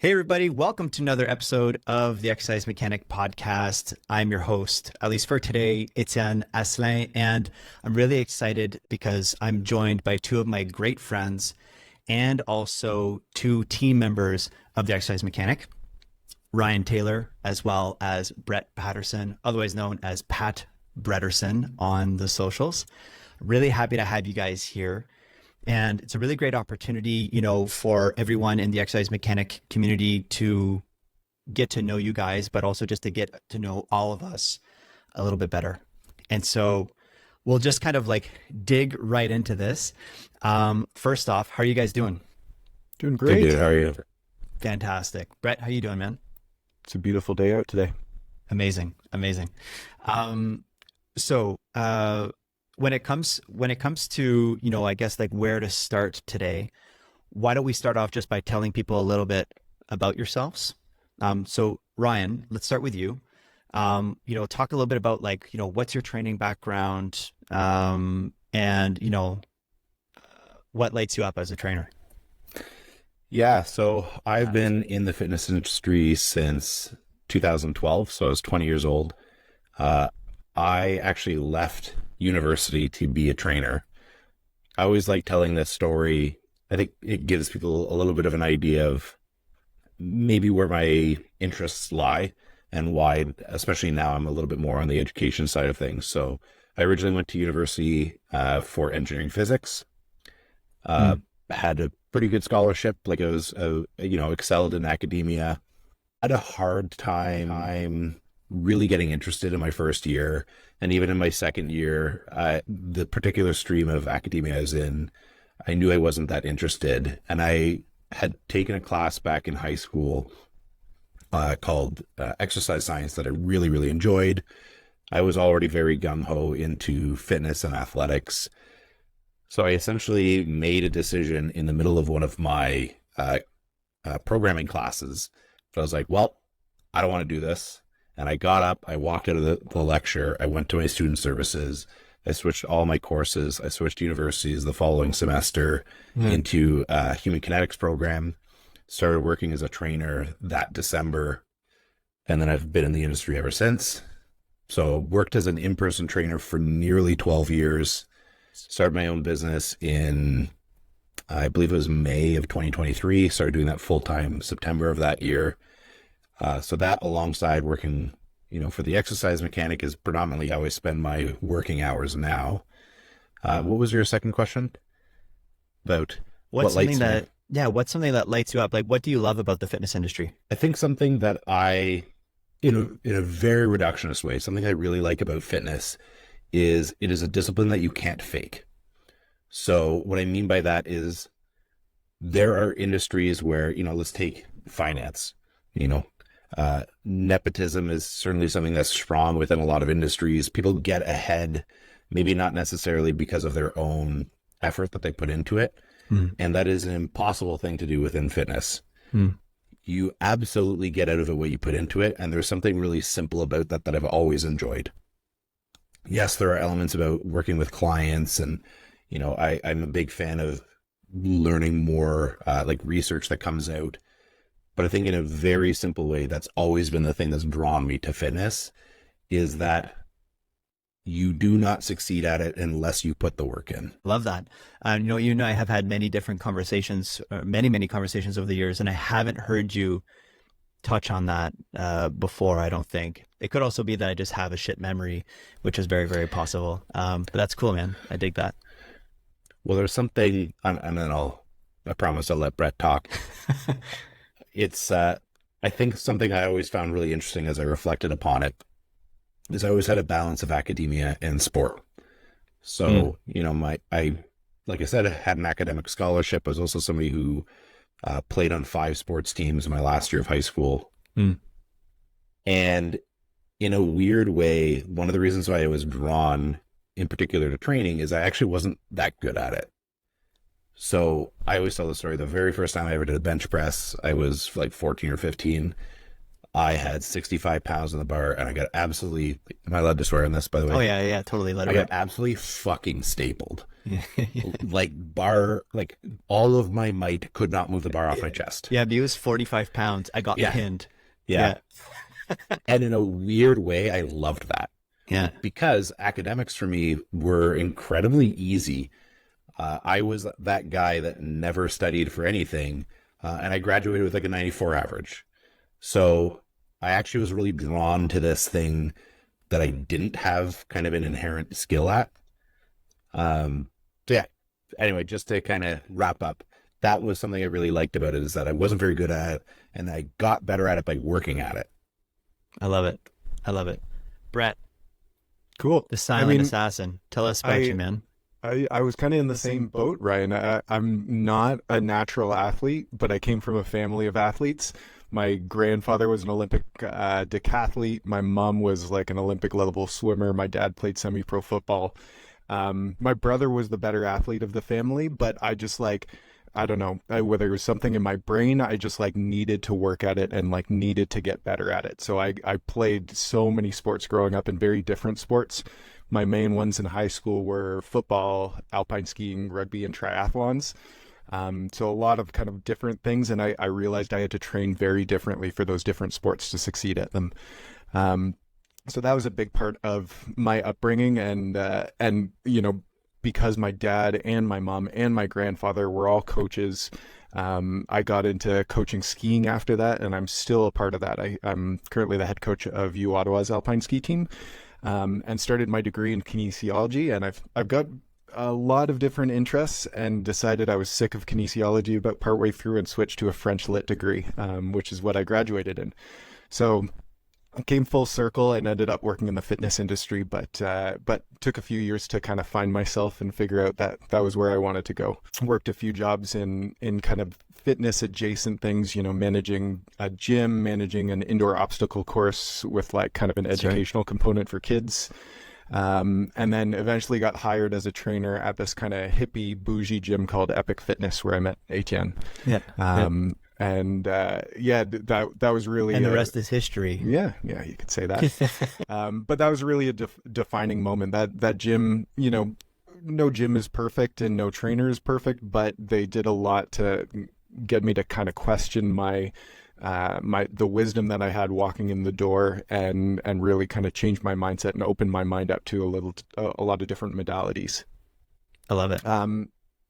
Hey, everybody, welcome to another episode of the Exercise Mechanic Podcast. I'm your host, at least for today, Etienne Asselin, and I'm really excited because I'm joined by two of my great friends and also two team members of the Exercise Mechanic, Ryan Taylor, as well as Brett Patterson, otherwise known as Pat Bretterson on the socials. Really happy to have you guys here. And it's a really great opportunity, for everyone in the exercise mechanic community to get to know you guys, but also just to get to know all of us a little bit better. And so we'll just kind of dig right into this. First off, how are you guys doing? Doing great. Good, dude. How are you? Fantastic. Brett, how you doing, man? It's a beautiful day out today. Amazing. Amazing. So, when it comes to, I guess where to start today, why don't we start off just by telling people a little bit about yourselves? So Ryan, let's start with you. Talk a little bit about what's your training background, and what lights you up as a trainer? Yeah, so I've been in the fitness industry since 2012, so I was 20 years old. I actually left university to be a trainer. I always like telling this story. I think it gives people a little bit of an idea of maybe where my interests lie and why, especially now, I'm a little bit more on the education side of things. So I originally went to university for engineering physics. Had a pretty good scholarship. I was, excelled in academia. Had a hard time really getting interested in my first year. And even in my second year, the particular stream of academia I was in, I knew I wasn't that interested. And I had taken a class back in high school called exercise science that I really, really enjoyed. I was already very gung-ho into fitness and athletics. So I essentially made a decision in the middle of one of my programming classes. But I was like, well, I don't want to do this. And I got up, I walked out of the lecture, I went to my student services, I switched all my courses, I switched universities the following semester into a human kinetics program, started working as a trainer that December, and then I've been in the industry ever since. So worked as an in-person trainer for nearly 12 years, started my own business in, I believe it was May of 2023, started doing that full-time September of that year. So that alongside working, for the exercise mechanic is predominantly how I spend my working hours now. What was your second question? About what's something that lights you up? What do you love about the fitness industry? I think something that in a very reductionist way, something I really like about fitness is it is a discipline that you can't fake. So what I mean by that is there are industries where, let's take finance, nepotism is certainly something that's strong within a lot of industries. People get ahead, maybe not necessarily because of their own effort that they put into it. And that is an impossible thing to do within fitness. You absolutely get out of it what you put into it. And there's something really simple about that I've always enjoyed. Yes, there are elements about working with clients and, I'm a big fan of learning more, research that comes out. But I think in a very simple way, that's always been the thing that's drawn me to fitness is that you do not succeed at it unless you put the work in. Love that. You and I have had many different conversations, many conversations over the years, and I haven't heard you touch on that before, I don't think. It could also be that I just have a shit memory, which is very, very possible. But that's cool, man. I dig that. Well, there's something, and then I promise I'll let Brett talk. It's, I think something I always found really interesting as I reflected upon it is I always had a balance of academia and sport. So, like I said, I had an academic scholarship. I was also somebody who played on 5 sports teams in my last year of high school. And in a weird way, one of the reasons why I was drawn in particular to training is I actually wasn't that good at it. So I always tell the story. The very first time I ever did a bench press, I was 14 or 15. I had 65 pounds in the bar, and I got absolutely, am I allowed to swear on this, by the way? Oh yeah, totally. Let I it got rip. absolutely fucking stapled. Yeah. Like all of my might could not move the bar off my chest. Yeah, he was 45 pounds. I got Yeah. pinned. Yeah. And in a weird way, I loved that. Yeah. Because academics for me were incredibly easy. I was that guy that never studied for anything, and I graduated with like a 94 average. So I actually was really drawn to this thing that I didn't have kind of an inherent skill at. So yeah, anyway, just to kind of wrap up, that was something I really liked about it, is that I wasn't very good at it, and I got better at it by working at it. I love it. I love it. Brett, Cool. the silent assassin. Tell us about you, man. I was kind of in the same boat, Ryan. I'm not a natural athlete, but I came from a family of athletes. My grandfather was an Olympic decathlete. My mom was like an Olympic level swimmer. My dad played semi-pro football. My brother was the better athlete of the family, but I just like, I don't know, whether it was something in my brain, I just like needed to work at it and like needed to get better at it. So I played so many sports growing up, in very different sports. My main ones in high school were football, alpine skiing, rugby, and triathlons. So a lot of kind of different things. And I realized I had to train very differently for those different sports to succeed at them. So that was a big part of my upbringing. And, you know, because my dad and my mom and my grandfather were all coaches, I got into coaching skiing after that, and I'm still a part of that. I'm currently the head coach of U Ottawa's alpine ski team, and started my degree in kinesiology. And I've got a lot of different interests, and decided I was sick of kinesiology about partway through and switched to a French lit degree, which is what I graduated in. So I came full circle and ended up working in the fitness industry, but took a few years to kind of find myself and figure out that was where I wanted to go. Worked a few jobs in kind of fitness adjacent things, you know, managing a gym, managing an indoor obstacle course with like kind of an educational component for kids. And then eventually got hired as a trainer at this kind of hippie bougie gym called Epic Fitness, where I met Etienne. Yeah. And that was really, And the rest is history. Yeah, you could say that. But that was really a defining moment. That gym, you know, no gym is perfect and no trainer is perfect, but they did a lot to get me to kind of question the wisdom that I had walking in the door, and really kind of change my mindset and open my mind up to a lot of different modalities. I love it.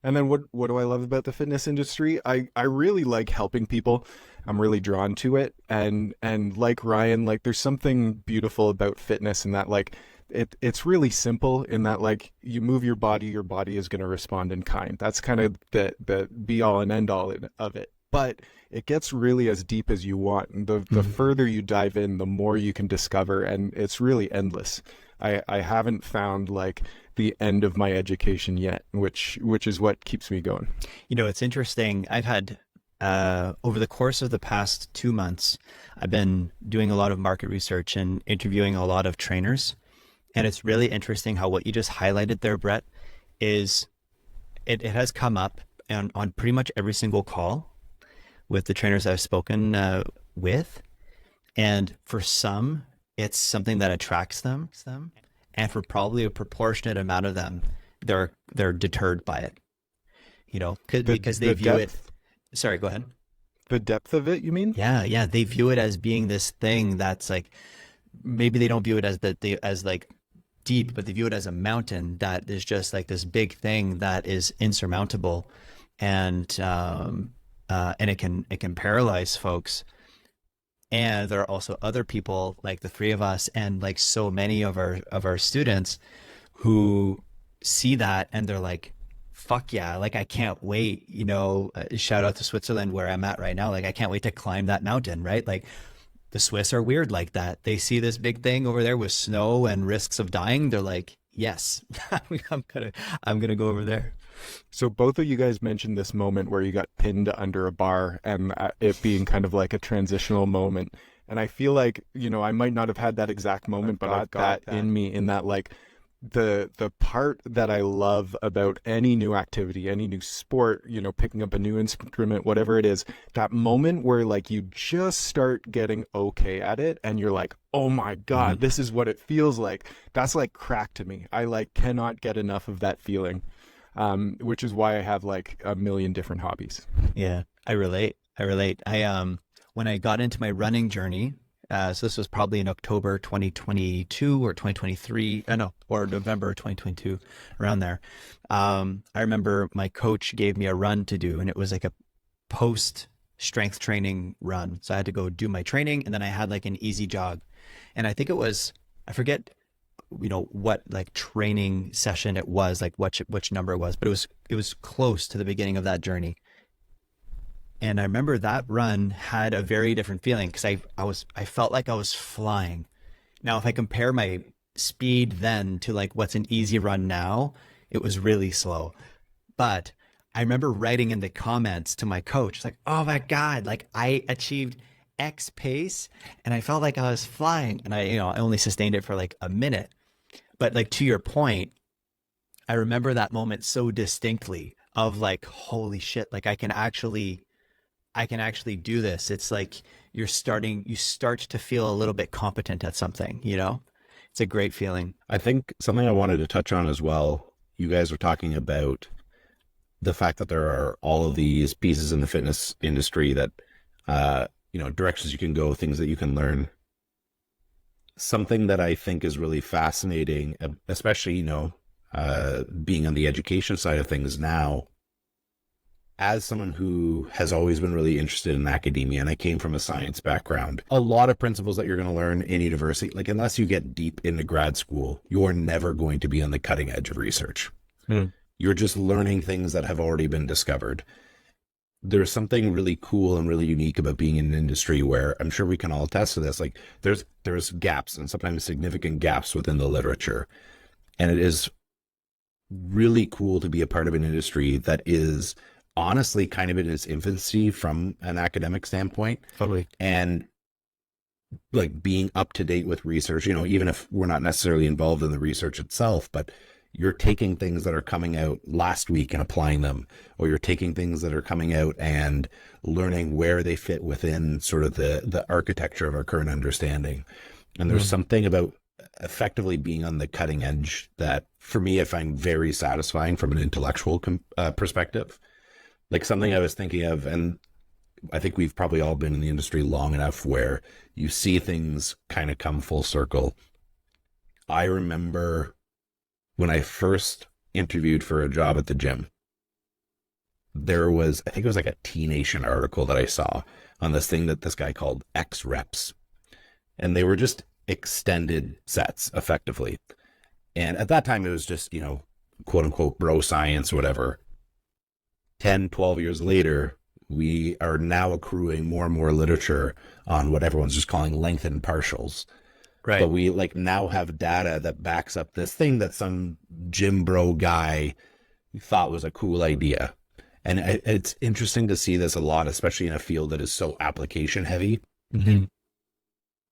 And then what do I love about the fitness industry? I really like helping people. I'm really drawn to it. And like Ryan, like there's something beautiful about fitness in that, like it's really simple in that, like, you move your body is going to respond in kind. That's kind of the be all and end all of it. But it gets really as deep as you want. And the further you dive in, the more you can discover, and it's really endless. I haven't found like the end of my education yet, which is what keeps me going. You know, it's interesting. I've had, over the course of the past 2 months, I've been doing a lot of market research and interviewing a lot of trainers. And it's really interesting how what you just highlighted there, Brett, is it has come up on pretty much every single call with the trainers I've spoken with. And for some, it's something that attracts them. And for probably a proportionate amount of them, they're deterred by it, you know, because they view it. Sorry, go ahead. The depth of it, you mean? Yeah. They view it as being this thing that's like, maybe they don't view it as like deep, but they view it as a mountain that is just like this big thing that is insurmountable, and it can paralyze folks. And there are also other people like the three of us and like so many of our students who see that and they're like, fuck yeah, like I can't wait, you know, shout out to Switzerland where I'm at right now. Like I can't wait to climb that mountain, right? Like the Swiss are weird like that. They see this big thing over there with snow and risks of dying. They're like, yes, I'm gonna go over there. So both of you guys mentioned this moment where you got pinned under a bar, and it being kind of like a transitional moment. And I feel like, you know, I might not have had that exact moment, but I've got that in me, in that like the part that I love about any new activity, any new sport, you know, picking up a new instrument, whatever it is, that moment where like you just start getting okay at it and you're like, oh my God, this is what it feels like. That's like crack to me. I like cannot get enough of that feeling, which is why I have like a million different hobbies. Yeah, I relate. When I got into my running journey, so this was probably in October 2022 or 2023, no, or November 2022, around there. I remember my coach gave me a run to do, and it was like a post strength training run. So I had to go do my training, and then I had like an easy jog. And I think it was, I forget, you know, what like training session it was, like which number it was, but it was close to the beginning of that journey. And I remember that run had a very different feeling because I felt like I was flying. Now, if I compare my speed then to like what's an easy run now, it was really slow. But I remember writing in the comments to my coach, it's like, oh my God, like I achieved X pace and I felt like I was flying. And I only sustained it for like a minute. But like to your point, I remember that moment so distinctly of like, holy shit, like I can actually do this. It's like you start to feel a little bit competent at something, you know? It's a great feeling. I think something I wanted to touch on as well, you guys were talking about the fact that there are all of these pieces in the fitness industry that, directions you can go, things that you can learn. Something that I think is really fascinating, especially, being on the education side of things now, as someone who has always been really interested in academia, and I came from a science background, a lot of principles that you're going to learn in university, like unless you get deep into grad school, you're never going to be on the cutting edge of research. You're just learning things that have already been discovered. There's something really cool and really unique about being in an industry where I'm sure we can all attest to this. Like there's gaps and sometimes significant gaps within the literature. And it is really cool to be a part of an industry that is honestly kind of in its infancy from an academic standpoint. Totally. And like being up to date with research, even if we're not necessarily involved in the research itself, but you're taking things that are coming out last week and applying them, or you're taking things that are coming out and learning where they fit within sort of the architecture of our current understanding. And there's something about effectively being on the cutting edge that for me, I find very satisfying from an intellectual perspective. Like something I was thinking of, and I think we've probably all been in the industry long enough where you see things kind of come full circle. I remember when I first interviewed for a job at the gym, there was, I think it was like a T-Nation article that I saw on this thing that this guy called X reps. And they were just extended sets effectively. And at that time it was just, quote unquote, bro science or whatever. 10, 12 years later, we are now accruing more and more literature on what everyone's just calling lengthened partials. Right. But we now have data that backs up this thing that some gym bro guy thought was a cool idea. And it's interesting to see this a lot, especially in a field that is so application heavy. Mm-hmm.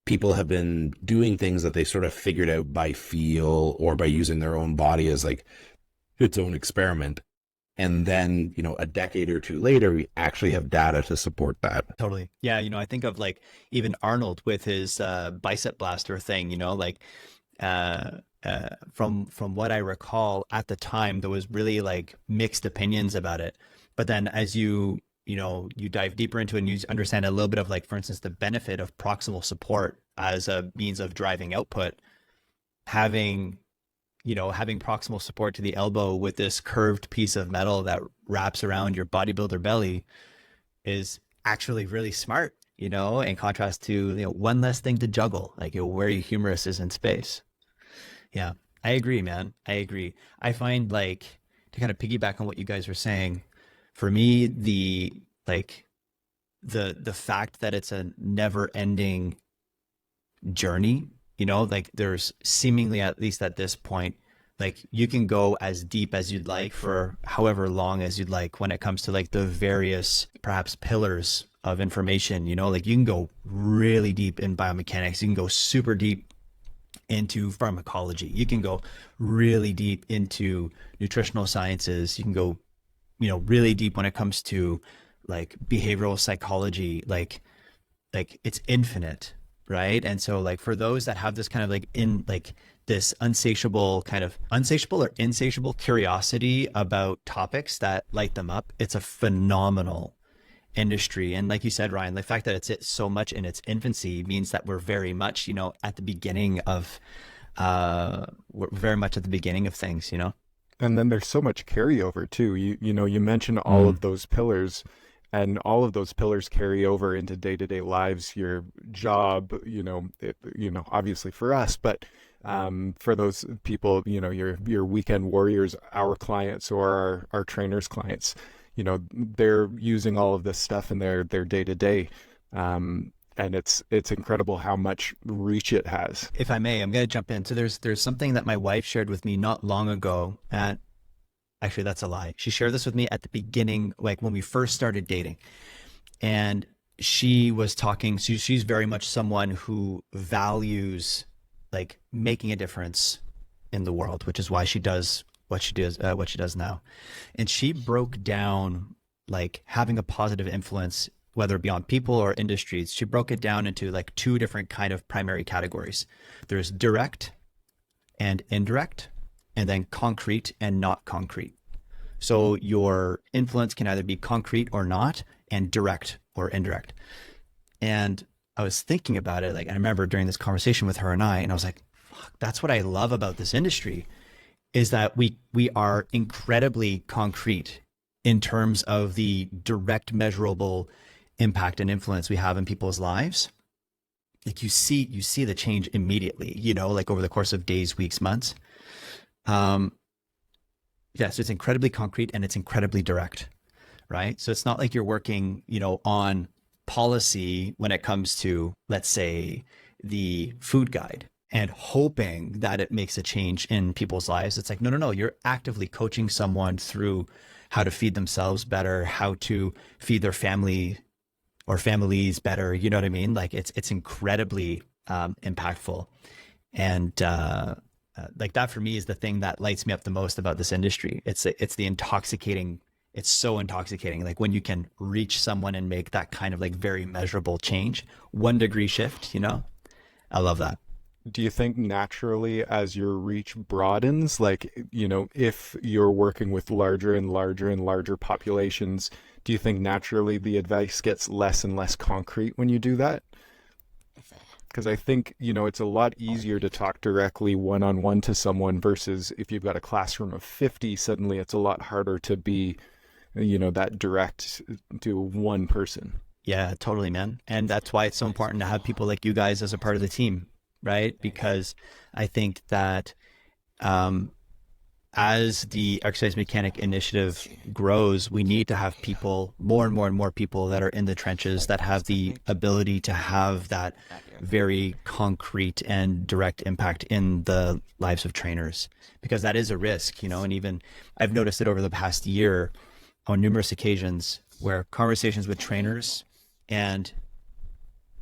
People have been doing things that they sort of figured out by feel or by using their own body as like its own experiment. And then, a decade or two later, we actually have data to support that. Totally. Yeah. I think of like even Arnold with his bicep blaster thing, from what I recall at the time, there was really like mixed opinions about it. But then as you dive deeper into it and you understand a little bit of like, for instance, the benefit of proximal support as a means of driving output, having proximal support to the elbow with this curved piece of metal that wraps around your bodybuilder belly is actually really smart, in contrast to, one less thing to juggle, like where your humerus is in space. Yeah, I agree, man. I agree. I find like to kind of piggyback on what you guys were saying, for me, the fact that it's a never ending journey, like there's seemingly, at least at this point, like you can go as deep as you'd like for however long as you'd like when it comes to like the various perhaps pillars of information, like you can go really deep in biomechanics, you can go super deep into pharmacology. You can go really deep into nutritional sciences. You can go, really deep when it comes to like behavioral psychology, like it's infinite, right? And so like for those that have this kind of like this insatiable or insatiable curiosity about topics that light them up, it's a phenomenal industry. And like you said, Ryan, the fact that it's so much in its infancy means that we're very much, at the beginning of things, And then there's so much carryover too. You mentioned all of those pillars, and all of those pillars carry over into day-to-day lives, your job, obviously for us, but for those people, your weekend warriors, our clients, or our trainers' clients, they're using all of this stuff in their day-to-day. And it's incredible how much reach it has. If I may, I'm going to jump in. So there's something that my wife shared with me not long ago, and actually that's a lie. She shared this with me at the beginning, like when we first started dating, and she was talking. So she's very much someone who values like making a difference in the world, which is why she does what she does now. And she broke down like having a positive influence, whether it be on people or industries. She broke it down into like two different kind of primary categories. There's direct and indirect, and then concrete and not concrete. So your influence can either be concrete or not, and direct or indirect. And I was thinking about it, like I remember during this conversation with her and I was like, fuck, that's what I love about this industry, is that we are incredibly concrete in terms of the direct measurable impact and influence we have in people's lives. Like you see the change immediately, like over the course of days, weeks, months. So it's incredibly concrete and it's incredibly direct, right? So it's not like you're working, on policy when it comes to, let's say, the food guide and hoping that it makes a change in people's lives. It's like, no, you're actively coaching someone through how to feed themselves better, how to feed their family or families better. You know what I mean? Like it's incredibly impactful. And like that for me is the thing that lights me up the most about this industry. It's the intoxicating. It's so intoxicating. Like when you can reach someone and make that kind of like very measurable change, 1 degree shift, I love that. Do you think naturally as your reach broadens, like, if you're working with larger and larger and larger populations, do you think naturally the advice gets less and less concrete when you do that? Because I think, it's a lot easier to talk directly one-on-one to someone versus if you've got a classroom of 50, suddenly it's a lot harder to be, that direct to one person. Yeah, totally, man. And that's why it's so important to have people like you guys as a part of the team, right? Because I think that as the Exercise Mechanic Initiative grows, we need to have people, more and more people that are in the trenches that have the ability to have that very concrete and direct impact in the lives of trainers, because that is a risk, and even I've noticed it over the past year on numerous occasions where conversations with trainers, and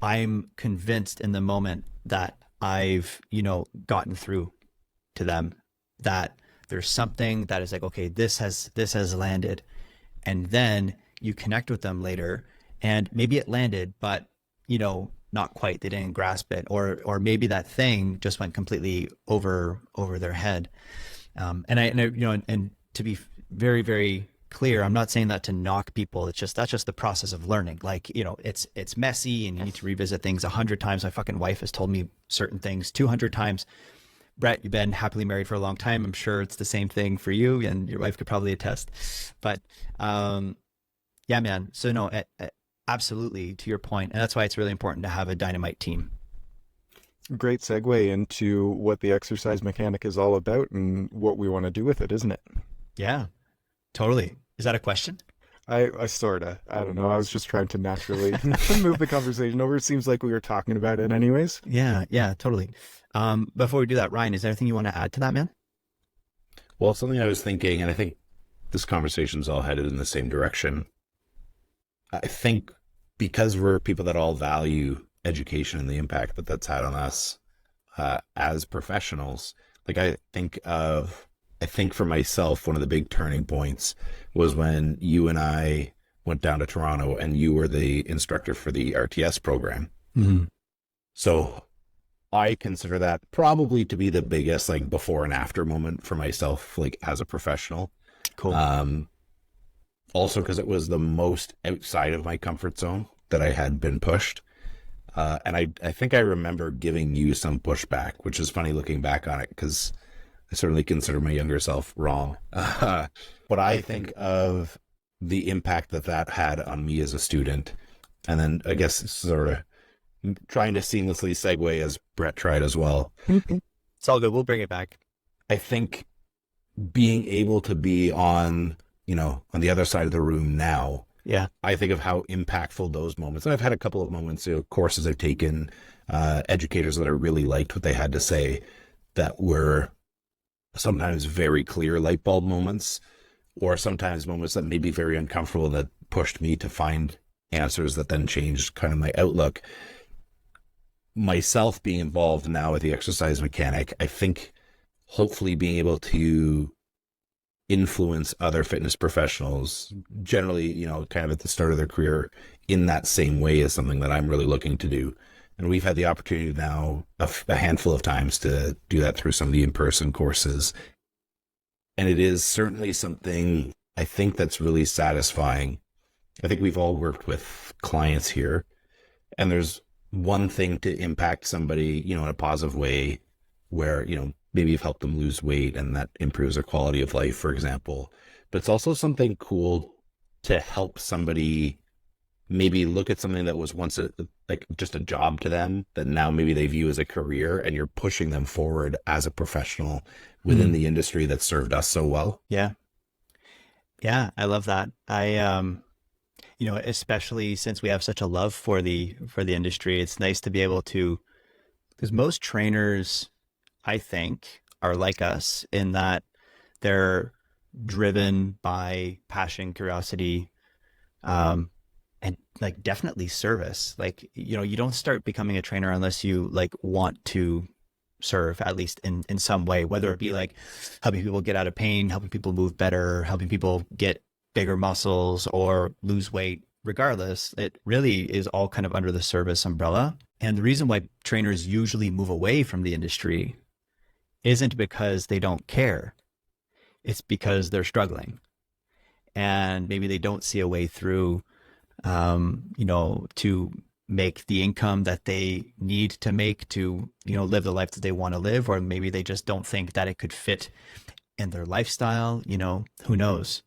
I'm convinced in the moment that I've, gotten through to them, that there's something that is like, okay, this has landed. And then you connect with them later and maybe it landed, but not quite, they didn't grasp it. Or maybe that thing just went completely over their head. And to be very, very clear, I'm not saying that to knock people. That's just the process of learning. Like, it's messy and you need to revisit things 100 times. My fucking wife has told me certain things 200 times. Brett, you've been happily married for a long time. I'm sure it's the same thing for you, and your wife could probably attest. But yeah, man. So no, absolutely to your point. And that's why it's really important to have a dynamite team. Great segue into what the Exercise Mechanic is all about and what we want to do with it, isn't it? Yeah, totally. Is that a question? I sorta. I don't know. I was just trying to naturally move the conversation over. It seems like we were talking about it anyways. Yeah, totally. Before we do that, Ryan, is there anything you want to add to that, man? Well, something I was thinking, and I think this conversation's all headed in the same direction. I think because we're people that all value education and the impact that that's had on us, as professionals. Like I think for myself, one of the big turning points was when you and I went down to Toronto and you were the instructor for the RTS program. Mm-hmm. So I consider that probably to be the biggest like before and after moment for myself, like as a professional. Cool. Also because it was the most outside of my comfort zone that I had been pushed. And I think I remember giving you some pushback, which is funny looking back on it because I certainly consider my younger self wrong. But I think of the impact that had on me as a student. And then I guess sort of trying to seamlessly segue as Brett tried as well. It's all good. We'll bring it back. I think being able to be on the other side of the room now, Yeah. I think of how impactful those moments. And I've had a couple of moments, courses I've taken, educators that I really liked what they had to say that were sometimes very clear light bulb moments, or sometimes moments that made me very uncomfortable that pushed me to find answers that then changed kind of my outlook. Myself being involved now with the exercise mechanic, I think hopefully being able to influence other fitness professionals generally, kind of at the start of their career in that same way is something that I'm really looking to do. And we've had the opportunity now a handful of times to do that through some of the in-person courses. And it is certainly something I think that's really satisfying. I think we've all worked with clients here, and there's one thing to impact somebody, in a positive way where, maybe you've helped them lose weight and that improves their quality of life, for example. But it's also something cool to help somebody maybe look at something that was once just a job to them that now maybe they view as a career, and you're pushing them forward as a professional within the industry that served us so well. Yeah. Yeah. I love that. Especially since we have such a love for the industry, it's nice to be able to, because most trainers, I think, are like us in that they're driven by passion, curiosity, and like definitely service. Like, you don't start becoming a trainer unless you like want to serve, at least in some way, whether it be like helping people get out of pain, helping people move better, helping people get bigger muscles or lose weight. Regardless, it really is all kind of under the service umbrella. And the reason why trainers usually move away from the industry isn't because they don't care. It's because they're struggling. And maybe they don't see a way through, to make the income that they need to make to, live the life that they want to live. Or maybe they just don't think that it could fit in their lifestyle, who knows?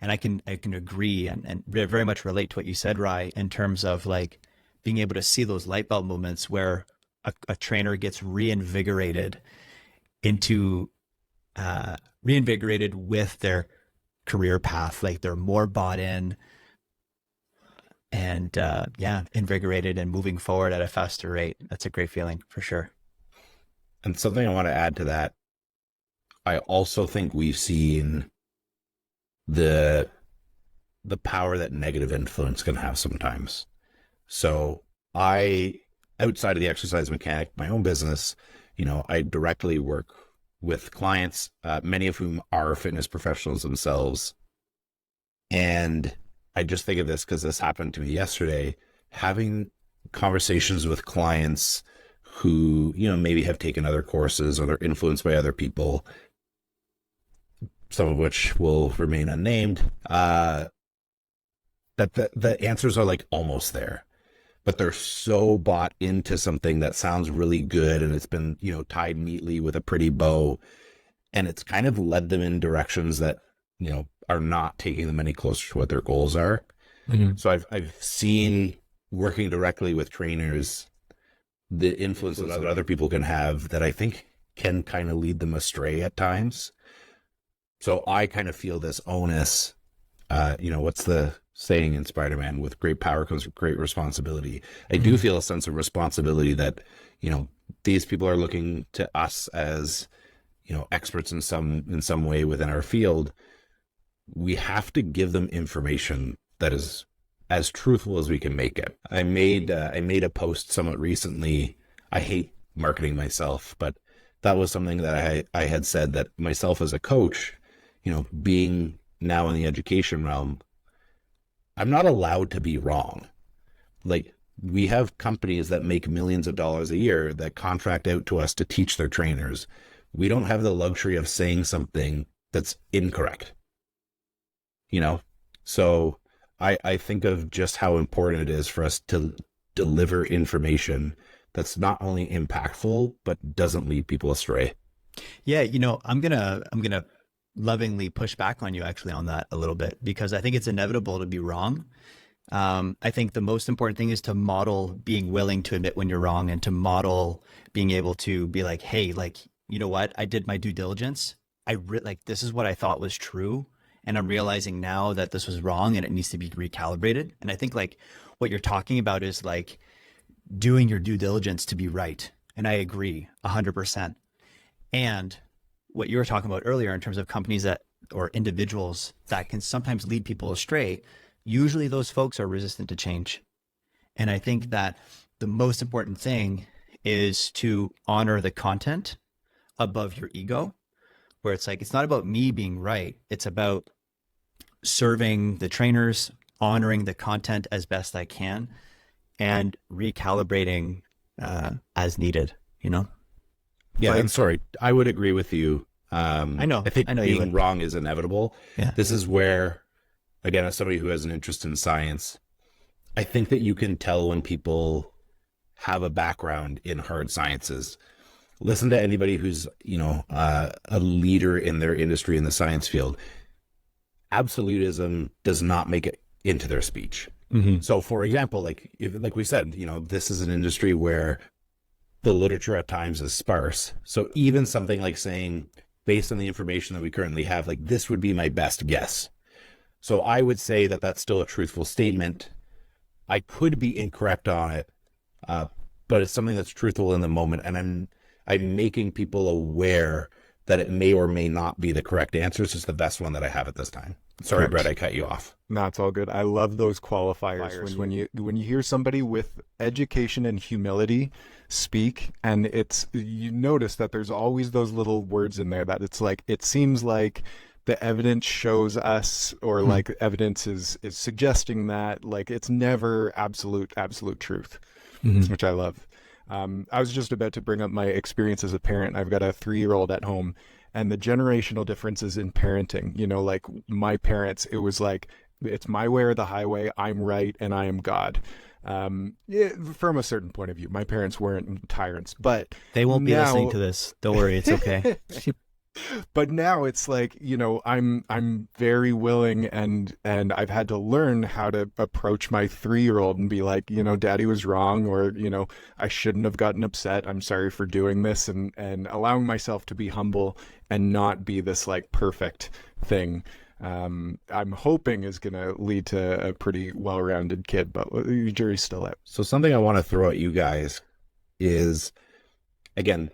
And I can agree and very much relate to what you said, Rai, in terms of like being able to see those light bulb moments where a trainer gets reinvigorated with their career path. Like they're more bought in and invigorated and moving forward at a faster rate. That's a great feeling for sure. And something I want to add to that, I also think we've seen the power that negative influence can have sometimes. So outside of the exercise mechanic, my own business, I directly work with clients, many of whom are fitness professionals themselves. And I just think of this because this happened to me yesterday, having conversations with clients who, maybe have taken other courses or they're influenced by other people, some of which will remain unnamed, that the answers are like almost there, but they're so bought into something that sounds really good and it's been, tied neatly with a pretty bow, and it's kind of led them in directions that, are not taking them any closer to what their goals are. Mm-hmm. So I've seen, working directly with trainers, the influence that other people can have that I think can kind of lead them astray at times. So I kind of feel this onus, what's the saying in Spider-Man? With great power comes great responsibility. I do feel a sense of responsibility that, these people are looking to us as, experts in some way within our field. We have to give them information that is as truthful as we can make it. I made a post somewhat recently. I hate marketing myself, but that was something that I had said that myself as a coach, being now in the education realm, I'm not allowed to be wrong. Like, we have companies that make millions of dollars a year that contract out to us to teach their trainers. We don't have the luxury of saying something that's incorrect, So I think of just how important it is for us to deliver information that's not only impactful, but doesn't lead people astray. Yeah, I'm gonna lovingly push back on you actually on that a little bit, because I think it's inevitable to be wrong. I think the most important thing is to model being willing to admit when you're wrong, and to model being able to be like, hey, like, you know what? I did my due diligence. This is what I thought was true. And I'm realizing now that this was wrong and it needs to be recalibrated. And I think like what you're talking about is like doing your due diligence to be right. And I agree 100%. And what you were talking about earlier in terms of companies or individuals that can sometimes lead people astray, usually those folks are resistant to change. And I think that the most important thing is to honor the content above your ego, where it's like, it's not about me being right. It's about serving the trainers, honoring the content as best I can, and recalibrating as needed, Yeah, I'm sorry. I would agree with you. I know. I think I know being wrong is inevitable. Yeah. This is where, again, as somebody who has an interest in science, I think that you can tell when people have a background in hard sciences. Listen to anybody who's, a leader in their industry in the science field. Absolutism does not make it into their speech. Mm-hmm. So, for example, like we said, this is an industry where the literature at times is sparse. So even something like saying, based on the information that we currently have, like, this would be my best guess. So I would say that that's still a truthful statement. I could be incorrect on it, but it's something that's truthful in the moment. And I'm making people aware that it may or may not be the correct answer. It's just the best one that I have at this time. Sorry, Correct. Brett, I cut you off. No, it's all good. I love those qualifiers when you hear somebody with education and humility speak, and you notice that there's always those little words in there that it's like, it seems like the evidence shows us, or like evidence is suggesting that, like, it's never absolute truth, which I love. I was just about to bring up my experience as a parent. I've got a 3-year-old at home, and the generational differences in parenting, like my parents, it was like, it's my way or the highway. I'm right and I am God. From a certain point of view, my parents weren't tyrants, but they won't be listening to this. Don't worry. It's okay. But now it's like, I'm very willing, and I've had to learn how to approach my 3-year-old and be like, Daddy was wrong, or, I shouldn't have gotten upset. I'm sorry for doing this, and allowing myself to be humble and not be this like perfect thing. I'm hoping is going to lead to a pretty well-rounded kid, but the jury's still out. So something I want to throw at you guys is, again,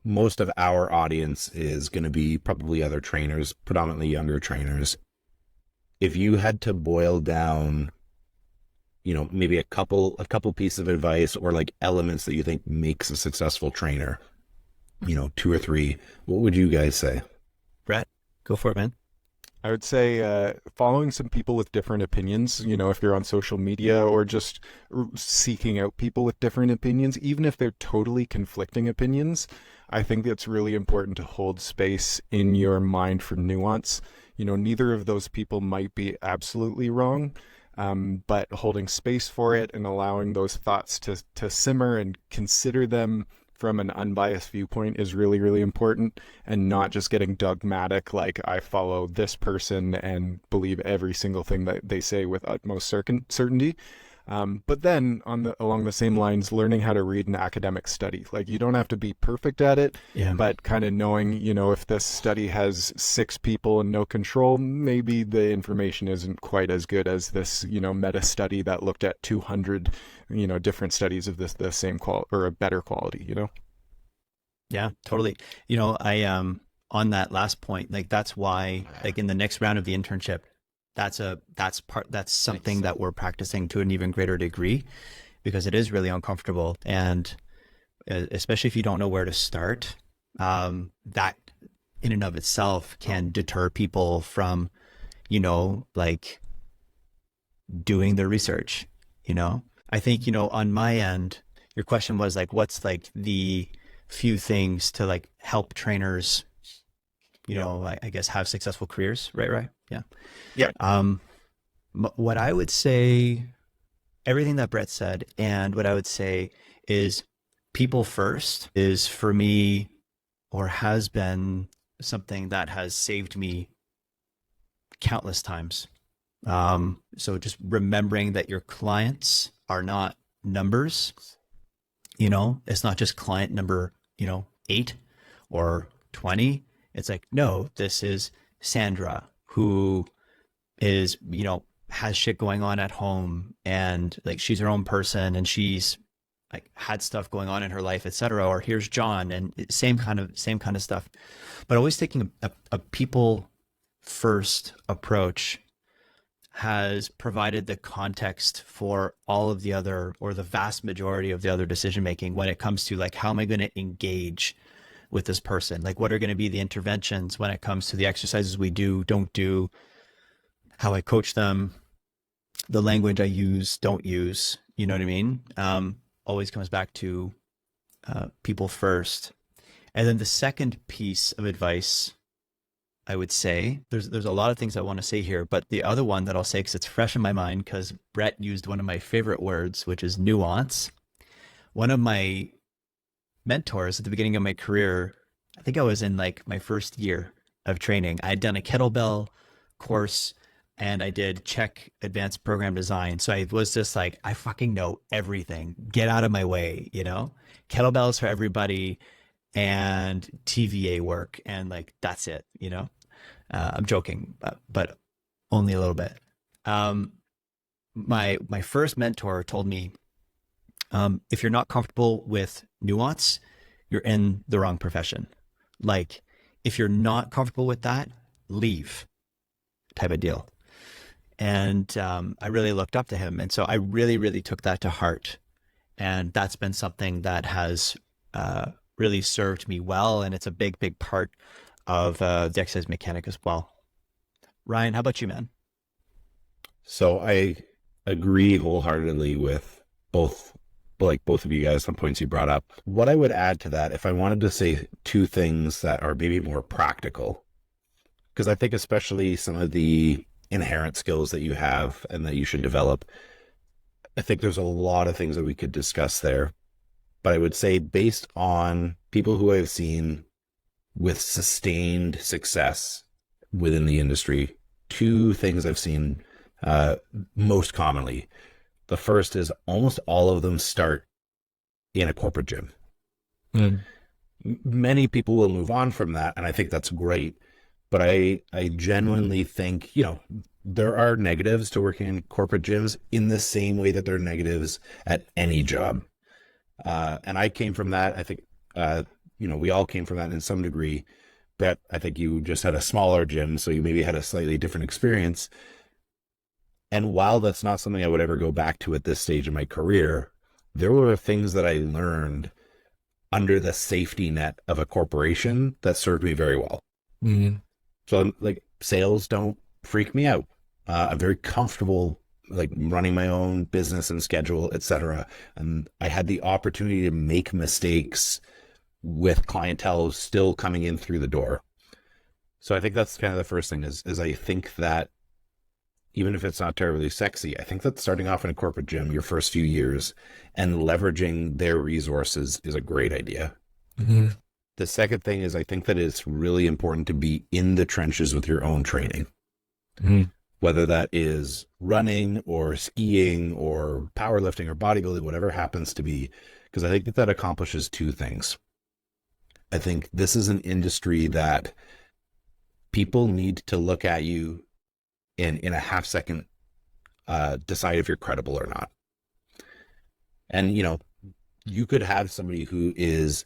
most of our audience is going to be probably other trainers, predominantly younger trainers. If you had to boil down, maybe a couple pieces of advice, or like elements that you think makes a successful trainer, 2 or 3, what would you guys say? Brett, go for it, man. I would say following some people with different opinions, if you're on social media, or just seeking out people with different opinions, even if they're totally conflicting opinions, I think it's really important to hold space in your mind for nuance. Neither of those people might be absolutely wrong, but holding space for it and allowing those thoughts to simmer and consider them from an unbiased viewpoint is really, really important, and not just getting dogmatic, like I follow this person and believe every single thing that they say with utmost certainty. But then along the same lines, learning how to read an academic study. Like, you don't have to be perfect at it, but kind of knowing, if this study has 6 people and no control, maybe the information isn't quite as good as this, meta study that looked at 200, different studies of the same quality or a better quality, Yeah, totally. I, on that last point, like, that's why, like, in the next round of the internship, that's something that we're practicing to an even greater degree, because it is really uncomfortable. And especially if you don't know where to start, that in and of itself can deter people from, like doing the research, I think, on my end, your question was like, what's like the few things to like help trainers, I guess have successful careers, right? Yeah. Yeah. What I would say, everything that Brett said, and what I would say is people first is for me, or has been something that has saved me countless times. So just remembering that your clients are not numbers, it's not just client number, 8 or 20. It's like, no, this is Sandra who is, has shit going on at home, and like she's her own person, and she's like had stuff going on in her life, etc. Or here's John, and same kind of stuff. But always taking a people first approach has provided the context for all of the other, or the vast majority of the other decision making when it comes to like, how am I going to engage with this person? Like, what are going to be the interventions when it comes to the exercises we do, don't do, how I coach them, the language I use, don't use, you know what I mean? Always comes back to people first. And then the second piece of advice, I would say, there's a lot of things I want to say here, but the other one that I'll say, because it's fresh in my mind, because Brett used one of my favorite words, which is nuance. One of my mentors at the beginning of my career, I think I was in like my first year of training. I had done a kettlebell course, and I did check advanced program design. So I was just like, I fucking know everything. Get out of my way, kettlebells for everybody and TVA work. And like, that's it, I'm joking, but only a little bit. My first mentor told me, if you're not comfortable with nuance, you're in the wrong profession. Like, if you're not comfortable with that, leave, type of deal. And I really looked up to him. And so I really, really took that to heart. And that's been something that has really served me well. And it's a big, big part of the exercise mechanic as well. Ryan, how about you, man? So I agree wholeheartedly with both of you guys, some points you brought up. What I would add to that, if I wanted to say two things that are maybe more practical, because I think especially some of the inherent skills that you have and that you should develop, I think there's a lot of things that we could discuss there. But I would say, based on people who I've seen with sustained success within the industry, two things I've seen most commonly. The first is almost all of them start in a corporate gym. Many people will move on from that, and I think that's great. But I genuinely think, there are negatives to working in corporate gyms in the same way that there are negatives at any job. And I came from that. I think, we all came from that in some degree. But I think you just had a smaller gym, so you maybe had a slightly different experience. And while that's not something I would ever go back to at this stage of my career, there were things that I learned under the safety net of a corporation that served me very well. Mm-hmm. So like, sales don't freak me out. I'm very comfortable like running my own business and schedule, etc. And I had the opportunity to make mistakes with clientele still coming in through the door. So I think that's kind of the first thing is I think that even if it's not terribly sexy, I think that starting off in a corporate gym your first few years and leveraging their resources is a great idea. Mm-hmm. The second thing is I think that it's really important to be in the trenches with your own training. Mm-hmm. Whether that is running or skiing or powerlifting or bodybuilding, whatever it happens to be, because I think that accomplishes two things. I think this is an industry that people need to look at you in a half second, decide if you're credible or not. And, you could have somebody who is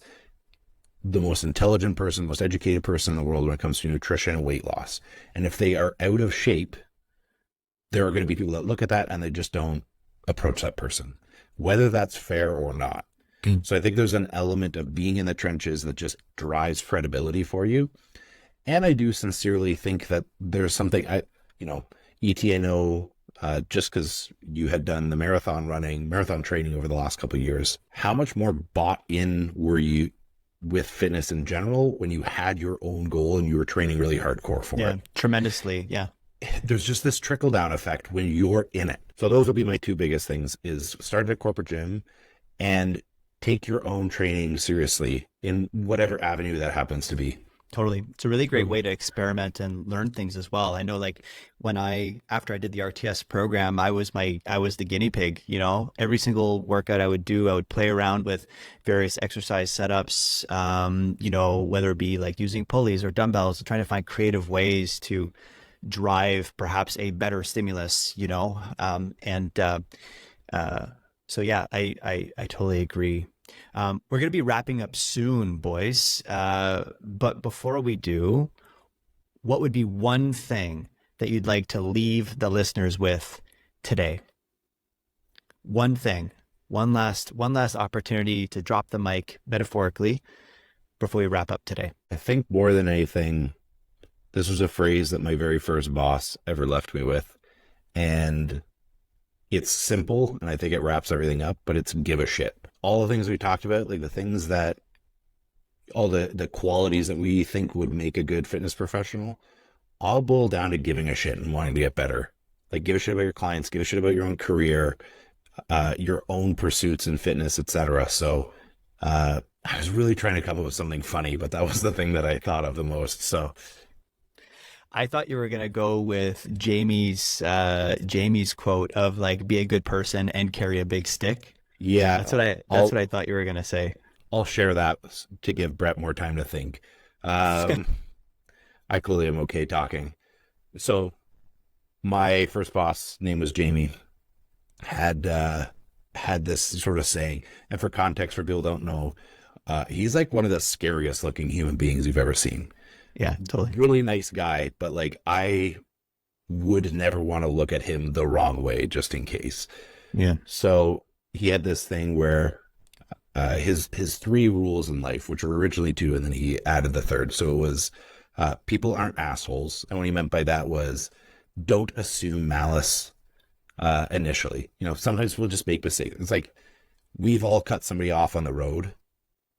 the most intelligent person, most educated person in the world when it comes to nutrition and weight loss. And if they are out of shape, there are going to be people that look at that and they just don't approach that person, whether that's fair or not. So I think there's an element of being in the trenches that just drives credibility for you. And I do sincerely think that there's something ETNO, just because you had done the marathon training over the last couple of years, how much more bought in were you with fitness in general when you had your own goal and you were training really hardcore for it? Tremendously. Yeah. There's just this trickle down effect when you're in it. So those would be my two biggest things: is start a corporate gym and take your own training seriously in whatever avenue that happens to be. Totally. It's a really great way to experiment and learn things as well. I know, like, after I did the RTS program, I was the guinea pig, every single workout I would do, I would play around with various exercise setups, whether it be like using pulleys or dumbbells, trying to find creative ways to drive perhaps a better stimulus, so yeah, I totally agree. We're going to be wrapping up soon, boys. But before we do, what would be one thing that you'd like to leave the listeners with today? One thing, one last opportunity to drop the mic metaphorically before we wrap up today. I think more than anything, this was a phrase that my very first boss ever left me with. And it's simple, and I think it wraps everything up, but it's give a shit. All the things we talked about, like the things that, all the qualities that we think would make a good fitness professional, all boil down to giving a shit and wanting to get better. Like, give a shit about your clients, give a shit about your own career, your own pursuits in fitness, etc. So I was really trying to come up with something funny, but that was the thing that I thought of the most. So I thought you were going to go with Jamie's quote of, like, be a good person and carry a big stick. Yeah, that's what I thought you were going to say. I'll share that to give Brett more time to think. I clearly am okay talking. So my first boss, name was Jamie, had this sort of saying, and for context, for people who don't know, he's like one of the scariest looking human beings you've ever seen. Yeah, totally. Really nice guy, but like, I would never want to look at him the wrong way just in case. Yeah. So he had this thing where his three rules in life, which were originally two, and then he added the third. So it was people aren't assholes. And what he meant by that was, don't assume malice initially. Sometimes we'll just make mistakes. It's like, we've all cut somebody off on the road.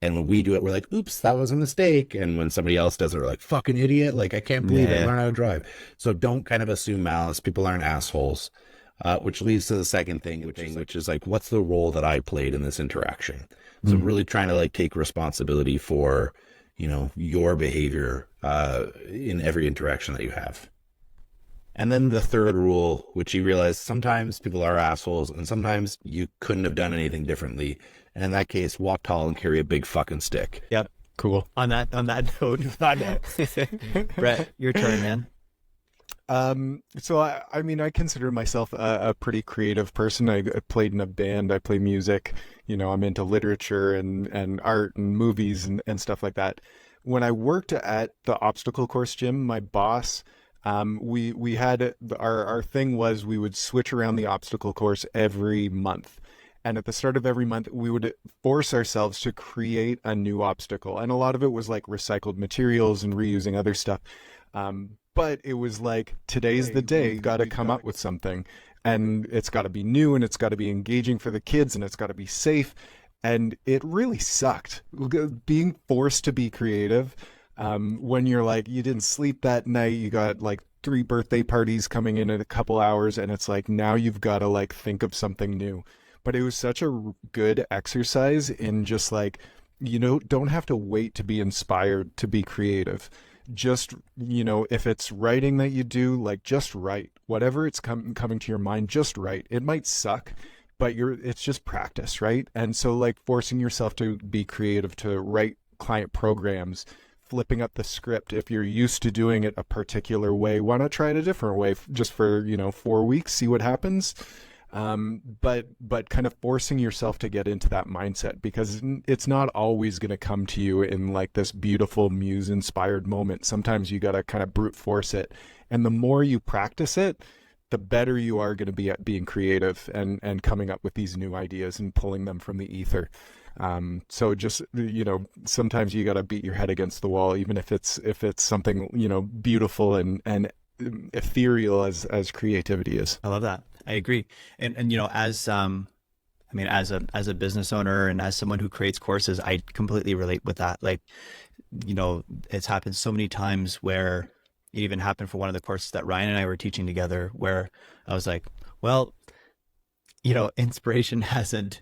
And when we do it, we're like, oops, that was a mistake. And when somebody else does it, we're like, fucking idiot. Like, I can't believe I learned how to drive. So don't kind of assume malice. People aren't assholes. Which leads to the second thing, which is like, what's the role that I played in this interaction? So really trying to, like, take responsibility for, your behavior in every interaction that you have. And then the third rule, which you realize sometimes people are assholes and sometimes you couldn't have done anything differently. And in that case, walk tall and carry a big fucking stick. Yep. Cool. On that note, Brett, your turn, man. So I mean, I consider myself a pretty creative person. I played in a band. I play music. I'm into literature and art and movies and stuff like that. When I worked at the obstacle course gym, my boss, we had our thing was we would switch around the obstacle course every month. And at the start of every month, we would force ourselves to create a new obstacle. And a lot of it was like recycled materials and reusing other stuff. But it was like, today's the day, you got to come up with something. And it's got to be new, and it's got to be engaging for the kids, and it's got to be safe. And it really sucked being forced to be creative. When you're like, you didn't sleep that night, you got like 3 birthday parties coming in a couple hours, and it's like, now you've got to like think of something new. But it was such a good exercise in just like, don't have to wait to be inspired to be creative. Just, if it's writing that you do, like, just write. Whatever it's coming to your mind, just write. It might suck, but it's just practice, right? And so, like, forcing yourself to be creative, to write client programs, flipping up the script. If you're used to doing it a particular way, why not try it a different way just for 4 weeks, see what happens? But kind of forcing yourself to get into that mindset, because it's not always going to come to you in like this beautiful muse inspired moment. Sometimes you got to kind of brute force it. And the more you practice it, the better you are going to be at being creative and coming up with these new ideas and pulling them from the ether. So just, sometimes you got to beat your head against the wall, even if it's something, beautiful and ethereal as creativity is. I love that. I agree. And as a business owner and as someone who creates courses, I completely relate with that. Like, it's happened so many times where it even happened for one of the courses that Ryan and I were teaching together, where I was like, well, inspiration hasn't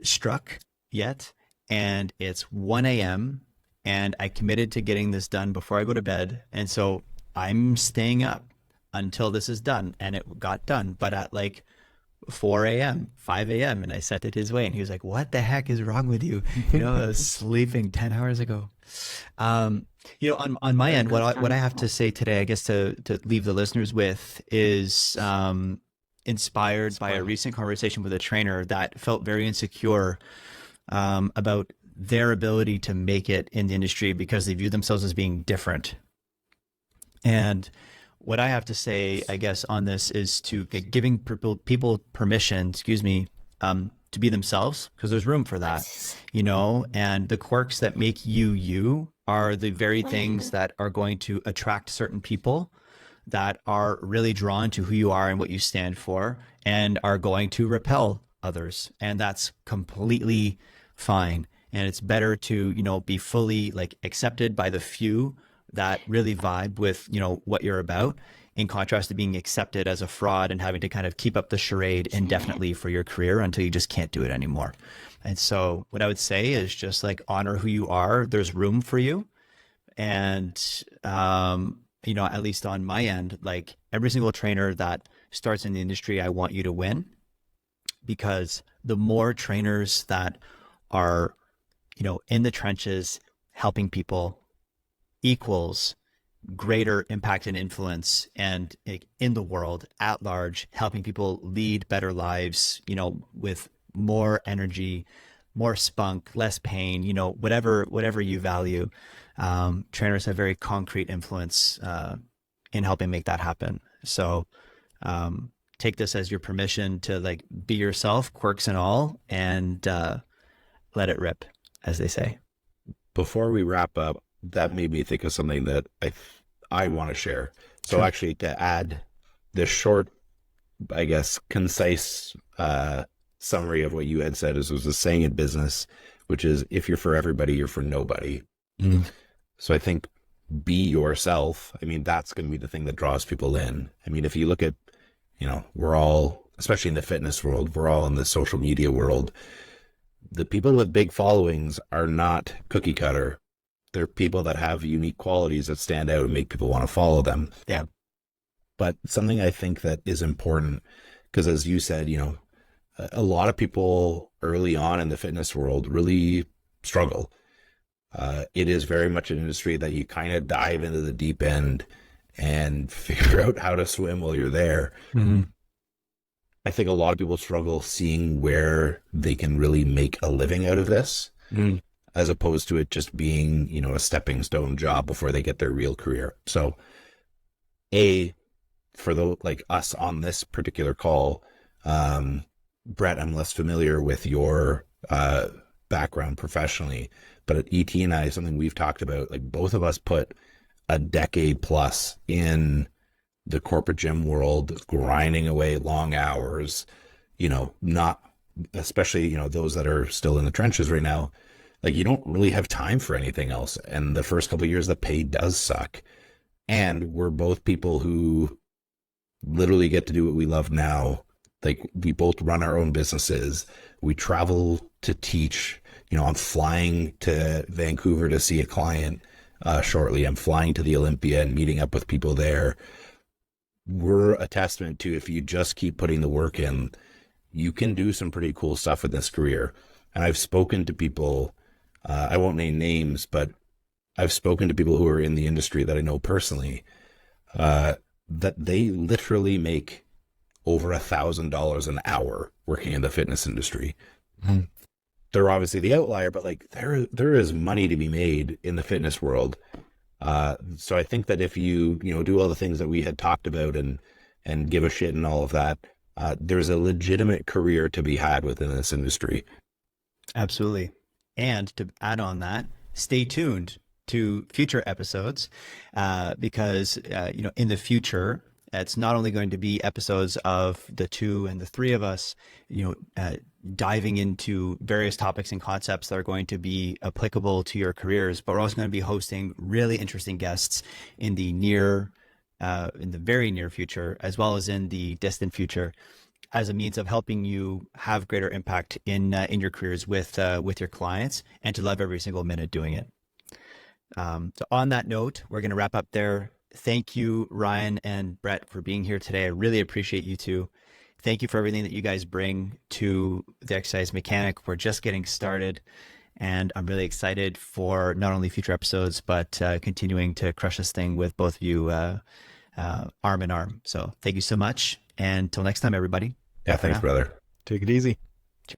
struck yet, and it's 1 a.m. and I committed to getting this done before I go to bed. And so I'm staying up until this is done, and it got done. But at like 4 a.m., 5 a.m., and I sent it his way, and he was like, what the heck is wrong with you? I was sleeping 10 hours ago. On my end, what I have to say today, I guess to leave the listeners with is inspired by a recent conversation with a trainer that felt very insecure about their ability to make it in the industry because they view themselves as being different. And what I have to say, I guess, on this is to giving people permission, to be themselves, because there's room for that, and the quirks that make you are the very things that are going to attract certain people that are really drawn to who you are and what you stand for, and are going to repel others. And that's completely fine. And it's better to, be fully accepted by the few that really vibe with, what you're about, in contrast to being accepted as a fraud and having to kind of keep up the charade indefinitely for your career until you just can't do it anymore. And so what I would say is just honor who you are. There's room for you. And, at least on my end, every single trainer that starts in the industry, I want you to win, because the more trainers that are, in the trenches helping people equals greater impact and influence, and in the world at large, helping people lead better lives, with more energy, more spunk, less pain, whatever you value. Trainers have very concrete influence in helping make that happen. So take this as your permission to be yourself, quirks and all, and let it rip, as they say. Before we wrap up, that made me think of something that I want to share. So Sure. Actually, to add this short, I guess, concise summary of what you had said, is was a saying in business, which is, if you're for everybody, you're for nobody. Mm. So I think be yourself. That's going to be the thing that draws people in. If you look at, we're all, especially in the fitness world, we're all in the social media world. The people with big followings are not cookie cutter. They're people that have unique qualities that stand out and make people want to follow them. Yeah. But something I think that is important, because as you said, a lot of people early on in the fitness world really struggle. It is very much an industry that you kind of dive into the deep end and figure out how to swim while you're there. Mm-hmm. I think a lot of people struggle seeing where they can really make a living out of this, as opposed to it just being, a stepping stone job before they get their real career. So for those like us on this particular call, Brett, I'm less familiar with your background professionally, but at ET and I, something we've talked about, both of us put a decade plus in the corporate gym world, grinding away long hours, not especially, those that are still in the trenches right now, you don't really have time for anything else. And the first couple of years, the pay does suck. And we're both people who literally get to do what we love now. We both run our own businesses. We travel to teach. I'm flying to Vancouver to see a client shortly. I'm flying to the Olympia and meeting up with people there. We're a testament to, if you just keep putting the work in, you can do some pretty cool stuff in this career. And I've spoken to people, I won't name names, but I've spoken to people who are in the industry that I know personally, that they literally make over $1,000 an hour working in the fitness industry. Mm-hmm. They're obviously the outlier, but there is money to be made in the fitness world. So I think that if you do all the things that we had talked about and give a shit and all of that, there's a legitimate career to be had within this industry. Absolutely. And to add on that, stay tuned to future episodes because, in the future, it's not only going to be episodes of the two and the three of us, diving into various topics and concepts that are going to be applicable to your careers, but we're also going to be hosting really interesting guests in the very near future, as well as in the distant future, as a means of helping you have greater impact in your careers with your clients, and to love every single minute doing it. So on that note, we're going to wrap up there. Thank you, Ryan and Brett, for being here today. I really appreciate you two. Thank you for everything that you guys bring to the Exercise Mechanic. We're just getting started, and I'm really excited for not only future episodes, but continuing to crush this thing with both of you arm in arm. So thank you so much. And until next time, everybody. Yeah, thanks, brother. Take it easy.